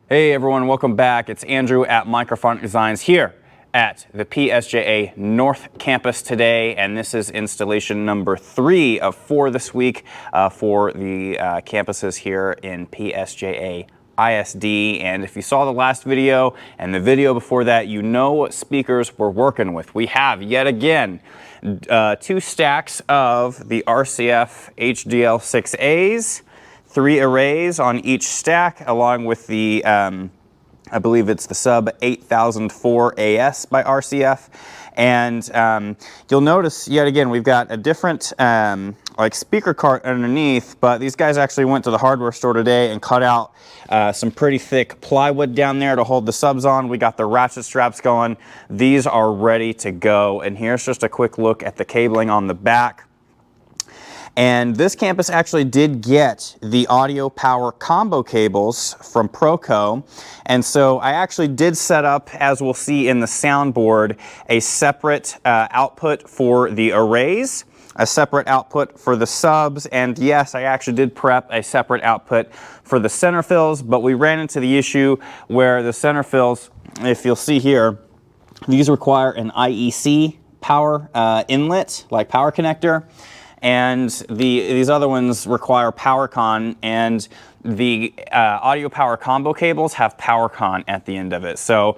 Hey everyone, welcome back. It's Andrew at Microphonic Designs here at the PSJA North Campus today, and this is installation number 3 of 4 this week for the campuses here in PSJA ISD. And if you saw the last video and the video before that, you know what speakers we're working with. We have yet again 2 stacks of the RCF HDL6As, 3 arrays on each stack, along with the, I believe it's the sub 8004 AS by RCF. And you'll notice yet again, we've got a different like speaker cart underneath, but these guys actually went to the hardware store today and cut out some pretty thick plywood down there to hold the subs on. We got the ratchet straps going. These are ready to go. And here's just a quick look at the cabling on the back. And this campus actually did get the audio power combo cables from Proco. And so I actually did set up, as we'll see in the soundboard, a separate output for the arrays, a separate output for the subs, and yes, I actually did prep a separate output for the center fills, but we ran into the issue where the center fills, if you'll see here, these require an IEC power inlet, like power connector. And these other ones require PowerCon, and the audio power combo cables have PowerCon at the end of it. So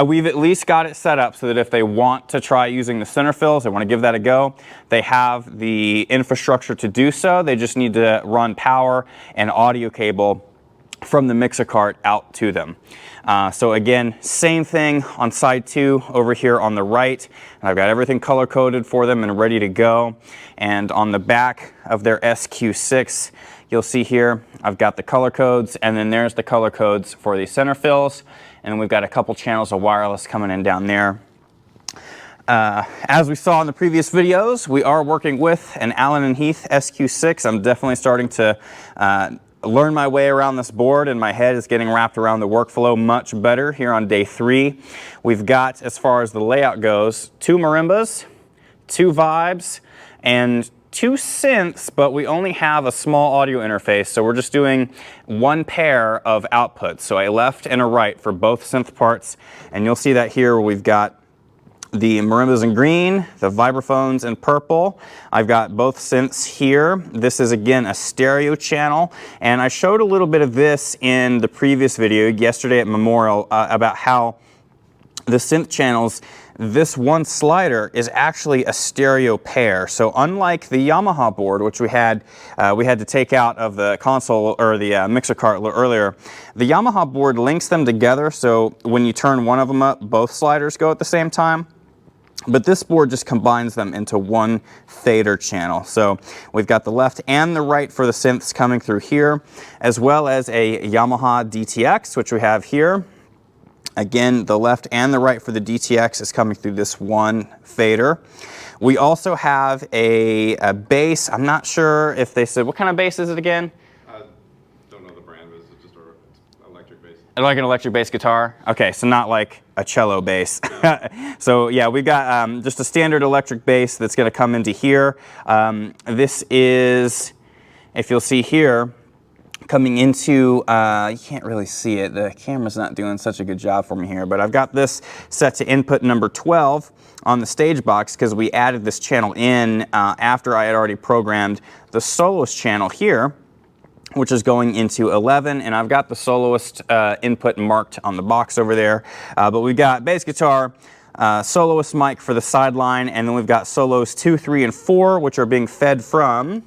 we've at least got it set up so that if they want to try using the center fills, they want to give that a go, they have the infrastructure to do so. They just need to run power and audio cable from the mixer cart out to them. So again, same thing on side 2 over here on the right. And I've got everything color coded for them and ready to go. And on the back of their SQ6, you'll see here, I've got the color codes, and then there's the color codes for the center fills. And then we've got a couple channels of wireless coming in down there. As we saw in the previous videos, we are working with an Allen & Heath SQ6. I'm definitely starting to learn my way around this board, and my head is getting wrapped around the workflow much better here on day 3. We've got, as far as the layout goes, 2 marimbas, 2 vibes, and 2 synths, but we only have a small audio interface, so we're just doing 1 pair of outputs, so a left and a right for both synth parts. And you'll see that here we've got the marimbas in green, the vibraphones in purple. I've got both synths here. This is again a stereo channel, and I showed a little bit of this in the previous video yesterday at Memorial about how the synth channels, this one slider is actually a stereo pair. So unlike the Yamaha board, which we had to take out of the console or the mixer cart earlier, the Yamaha board links them together, so when you turn one of them up, both sliders go at the same time. But this board just combines them into one fader channel. So we've got the left and the right for the synths coming through here, as well as a Yamaha DTX, which we have here. Again, the left and the right for the DTX is coming through this one fader. We also have a bass. I'm not sure if they said, what kind of bass is it again? Don't know the brand, but it's just an electric bass. Like an electric bass guitar? Okay, so not like a cello bass. So yeah, we've got just a standard electric bass that's going to come into here. This is, if you'll see here, coming into, you can't really see it, the camera's not doing such a good job for me here, but I've got this set to input number 12 on the stage box because we added this channel in after I had already programmed the soloist channel here, which is going into 11, and I've got the soloist input marked on the box over there. But we've got bass guitar, soloist mic for the sideline, and then we've got solos 2, 3, and 4, which are being fed from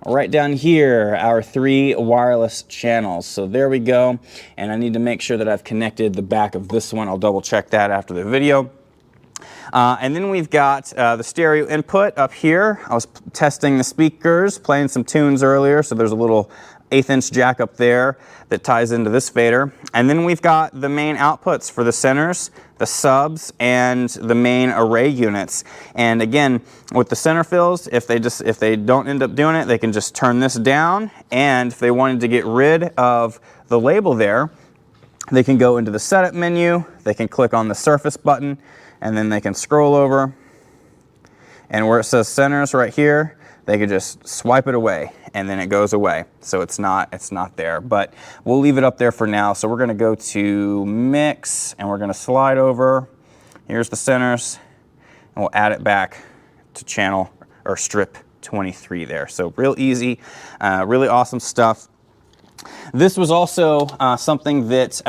right down here, our 3 wireless channels. So there we go, and I need to make sure that I've connected the back of this one. I'll double check that after the video. And then we've got the stereo input up here. I was testing the speakers, playing some tunes earlier, so there's a little 1/8" jack up there that ties into this fader. And then we've got the main outputs for the centers, the subs, and the main array units. And again, with the center fills, if they don't end up doing it, they can just turn this down. And if they wanted to get rid of the label there, they can go into the setup menu, they can click on the surface button, and then they can scroll over, and where it says centers right here, they could just swipe it away and then it goes away. So it's not there, but we'll leave it up there for now. So we're gonna go to mix and we're gonna slide over. Here's the centers and we'll add it back to channel or strip 23 there. So real easy, really awesome stuff. This was also something that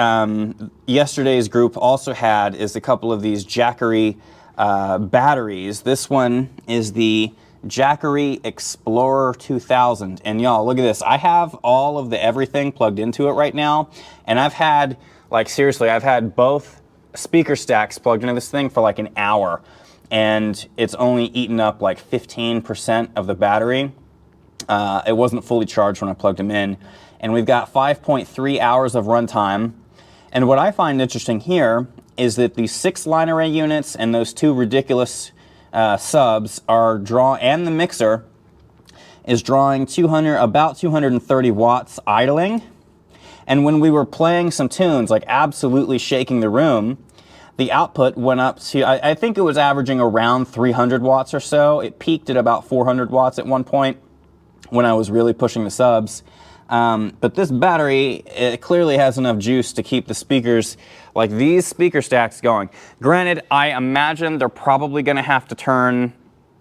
yesterday's group also had, is a couple of these Jackery batteries. This one is the Jackery Explorer 2000, and y'all look at this. I have all of the everything plugged into it right now, and I've had, like, seriously, I've had both speaker stacks plugged into this thing for like an hour, and it's only eaten up like 15% of the battery. It wasn't fully charged when I plugged them in, and we've got 5.3 hours of runtime. And what I find interesting here is that these 6 line array units and those 2 ridiculous subs are and the mixer is drawing about 230 watts idling. And when we were playing some tunes, like absolutely shaking the room, the output went up to, I think it was averaging around 300 watts or so. It peaked at about 400 watts at one point when I was really pushing the subs. But this battery, it clearly has enough juice to keep the speakers, like these speaker stacks, going. Granted, I imagine they're probably going to have to turn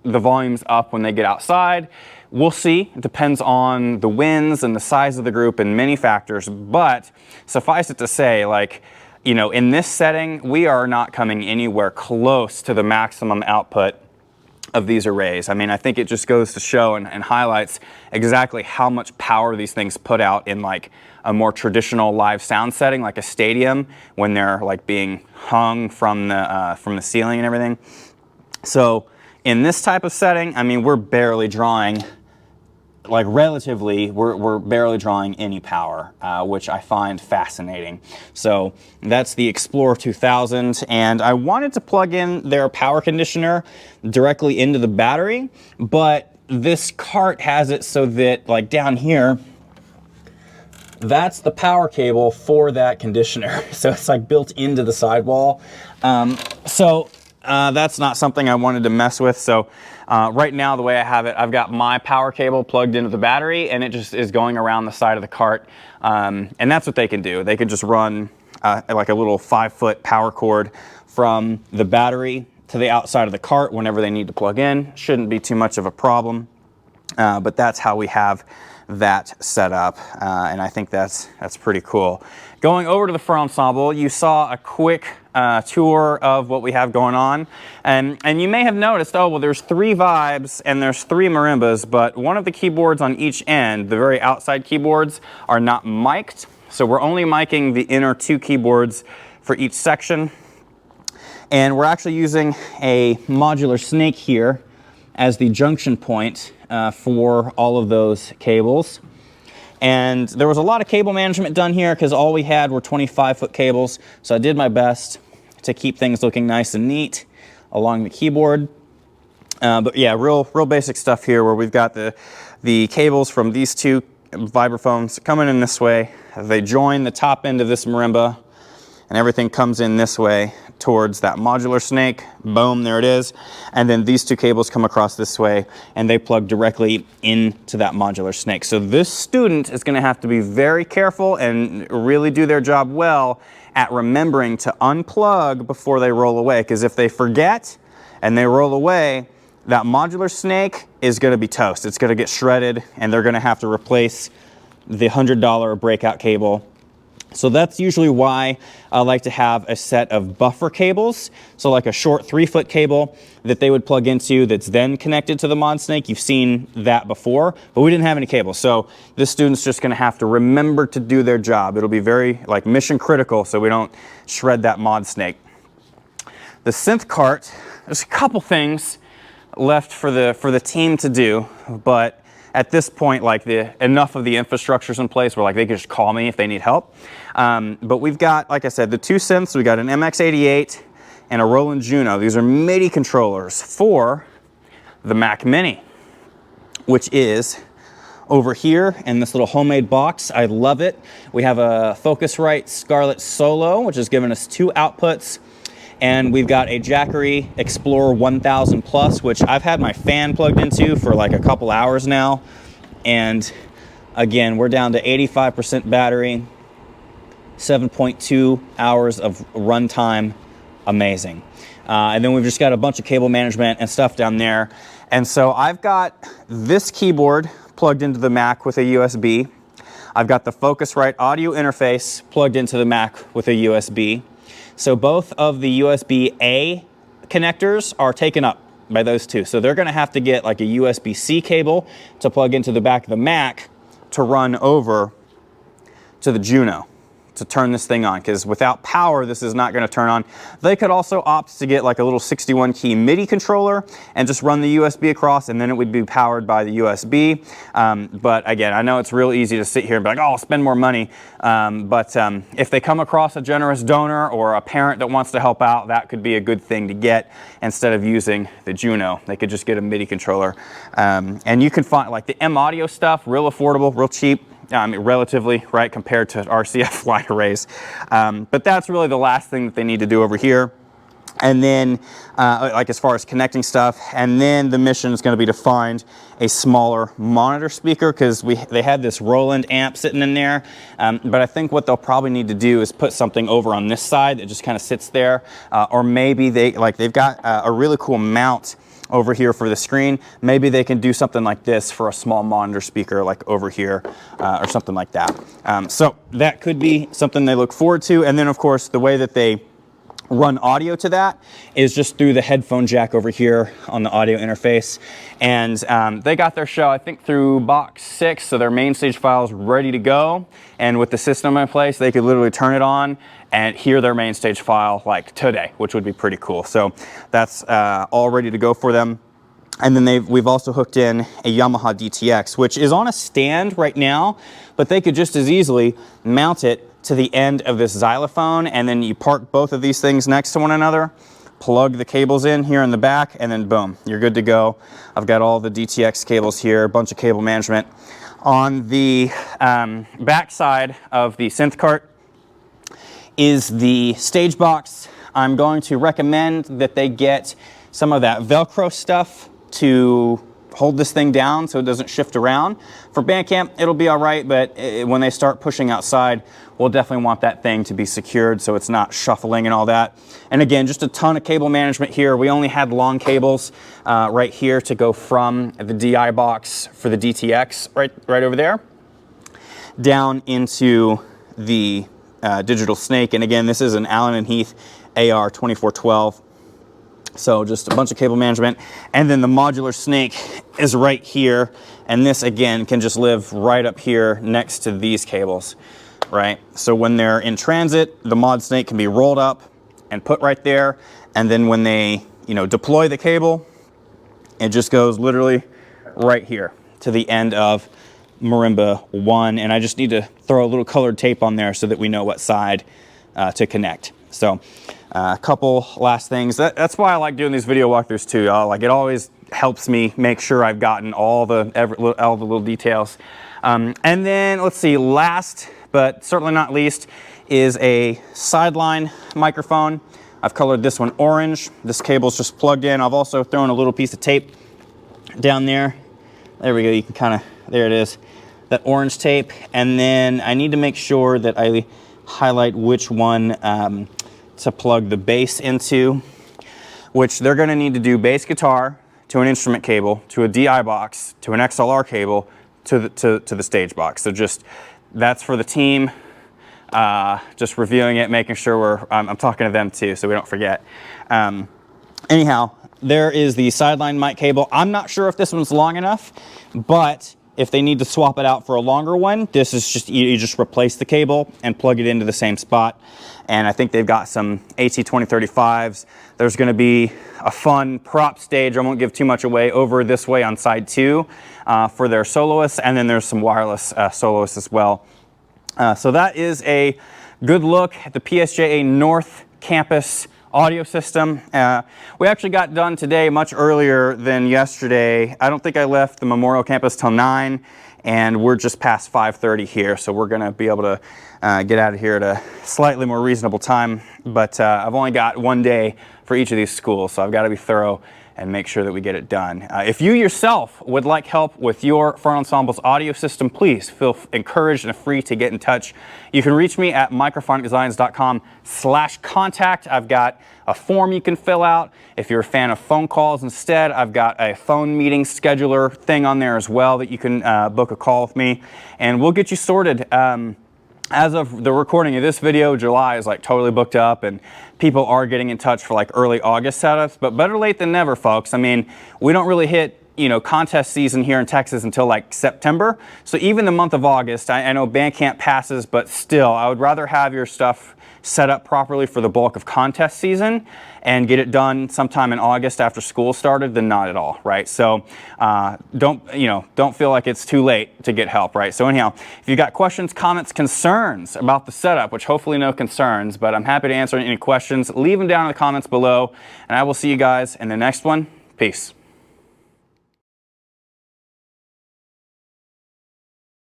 the volumes up when they get outside. We'll see. It depends on the winds and the size of the group and many factors. But suffice it to say, like, you know, in this setting, we are not coming anywhere close to the maximum output of these arrays. I mean, I think it just goes to show and highlights exactly how much power these things put out in like a more traditional live sound setting, like a stadium, when they're like being hung from the ceiling and everything. So in this type of setting, I mean, we're barely drawing, like relatively, we're barely drawing any power, which I find fascinating. So that's the Explorer 2000, and I wanted to plug in their power conditioner directly into the battery, but this cart has it so that, like down here, that's the power cable for that conditioner. So it's like built into the sidewall. That's not something I wanted to mess with. So right now, the way I have it, I've got my power cable plugged into the battery, and it just is going around the side of the cart. And that's what they can do. They can just run like a little 5-foot power cord from the battery to the outside of the cart whenever they need to plug in. Shouldn't be too much of a problem. But that's how we have that set up, and I think that's pretty cool. Going over to the front ensemble, you saw a quick tour of what we have going on, and you may have noticed, oh well, there's 3 vibes and there's 3 marimbas, but one of the keyboards on each end, the very outside keyboards, are not mic'd, so we're only miking the inner 2 keyboards for each section. And we're actually using a modular snake here as the junction point for all of those cables. And there was a lot of cable management done here because all we had were 25-foot cables. So I did my best to keep things looking nice and neat along the keyboard. But yeah, real basic stuff here where we've got the cables from these 2 vibraphones coming in this way. They join the top end of this marimba, and everything comes in this way towards that modular snake. Boom, there it is. And then these 2 cables come across this way, and they plug directly into that modular snake. So this student is going to have to be very careful and really do their job well at remembering to unplug before they roll away, because if they forget and they roll away, that modular snake is going to be toast. It's going to get shredded, and they're going to have to replace the $100 breakout cable. So that's usually why I like to have a set of buffer cables. So like a short 3-foot cable that they would plug into that's then connected to the mod snake. You've seen that before, but we didn't have any cables. So this student's just gonna have to remember to do their job. It'll be very like mission critical so we don't shred that mod snake. The synth cart, there's a couple things left for the team to do, but at this point, like enough of the infrastructure's in place where like they can just call me if they need help. But we've got, like I said, the 2 synths. We got an MX88 and a Roland Juno. These are MIDI controllers for the Mac Mini, which is over here in this little homemade box. I love it. We have a Focusrite Scarlett Solo, which has given us 2 outputs. and we've got a Jackery Explorer 1000 Plus, which I've had my fan plugged into for like a couple hours now. And again, we're down to 85% battery, 7.2 hours of runtime. Amazing. And then we've just got a bunch of cable management and stuff down there. And so I've got this keyboard plugged into the Mac with a USB. I've got the Focusrite audio interface plugged into the Mac with a USB. So both of the USB-A connectors are taken up by those two. So they're going to have to get like a USB-C cable to plug into the back of the Mac to run over to the Juno to turn this thing on, because without power this is not going to turn on. They could also opt to get like a little 61 key MIDI controller and just run the USB across, and then it would be powered by the USB. But again, I know it's real easy to sit here and be like, oh, I'll spend more money. But if they come across a generous donor or a parent that wants to help out, that could be a good thing to get instead of using the Juno. They could just get a MIDI controller. And you can find like the M Audio stuff, real affordable, real cheap. Relatively, right, compared to RCF line arrays. But that's really the last thing that they need to do over here. And then, like as far as connecting stuff, and then the mission is going to be to find a smaller monitor speaker, because they had this Roland amp sitting in there. But I think what they'll probably need to do is put something over on this side that just kind of sits there, or maybe they've got a really cool mount over here for the screen. Maybe they can do something like this for a small monitor speaker, like over here, or something like that. So that could be something they look forward to. And then of course the way that they run audio to that is just through the headphone jack over here on the audio interface. And they got their show, I think, through box 6, so their main stage file is ready to go. And with the system in place, they could literally turn it on and hear their main stage file like today, which would be pretty cool. So that's all ready to go for them. And then we've also hooked in a Yamaha DTX, which is on a stand right now, but they could just as easily mount it to the end of this xylophone, and then you park both of these things next to one another, plug the cables in here in the back, and then boom, you're good to go. I've got all the DTX cables here, a bunch of cable management. On the back side of the synth cart is the stage box. I'm going to recommend that they get some of that Velcro stuff to hold this thing down so it doesn't shift around. For band camp, it'll be all right, but when they start pushing outside, we'll definitely want that thing to be secured so it's not shuffling and all that. And again, just a ton of cable management here. We only had long cables right here to go from the DI box for the DTX right over there down into the digital snake. And again, this is an Allen & Heath AR 2412. So just a bunch of cable management. And then the modular snake is right here. And this, again, can just live right up here next to these cables, right? So when they're in transit, the mod snake can be rolled up and put right there. And then when they, deploy the cable, it just goes literally right here to the end of Marimba 1. And I just need to throw a little colored tape on there so that we know what side to connect. So a couple last things. That's why I like doing these video walkthroughs too, y'all. Like, it always helps me make sure I've gotten all the little details. And then let's see, last but certainly not least is a sideline microphone. I've colored this one orange. This cable's just plugged in. I've also thrown a little piece of tape down there. There we go. You can kind of, there it is, that orange tape. And then I need to make sure that I highlight which one to plug the bass into, which they're going to need to do bass guitar to an instrument cable, to a DI box, to an XLR cable, to the stage box. So just, that's for the team, just reviewing it, making sure I'm talking to them too, so we don't forget. Anyhow, there is the sideline mic cable. I'm not sure if this one's long enough, but if they need to swap it out for a longer one, this is just, you just replace the cable and plug it into the same spot. And I think they've got some AT2035s. There's gonna be a fun prop stage, I won't give too much away, over this way on side 2 for their soloists, and then there's some wireless soloists as well. So that is a good look at the PSJA North Campus audio system. We actually got done today much earlier than yesterday. I don't think I left the Memorial Campus till 9, and we're just past 5:30 here, so we're going to be able to get out of here at a slightly more reasonable time. But I've only got one day for each of these schools, so I've got to be thorough and make sure that we get it done. If you yourself would like help with your front ensemble's audio system, please feel encouraged and free to get in touch. You can reach me at microphonicdesigns.com/contact. I've got a form you can fill out. If you're a fan of phone calls instead, I've got a phone meeting scheduler thing on there as well that you can book a call with me, and we'll get you sorted. As of the recording of this video, July is like totally booked up, and people are getting in touch for like early August setups, but better late than never, folks. I mean, we don't really hit, you know, contest season here in Texas until like September. So even the month of August, I know Bandcamp passes, but still, I would rather have your stuff set up properly for the bulk of contest season and get it done sometime in August after school started than not at all, right? So don't feel like it's too late to get help, right? So anyhow, if you've got questions, comments, concerns about the setup, which hopefully no concerns, but I'm happy to answer any questions, leave them down in the comments below, and I will see you guys in the next one. Peace.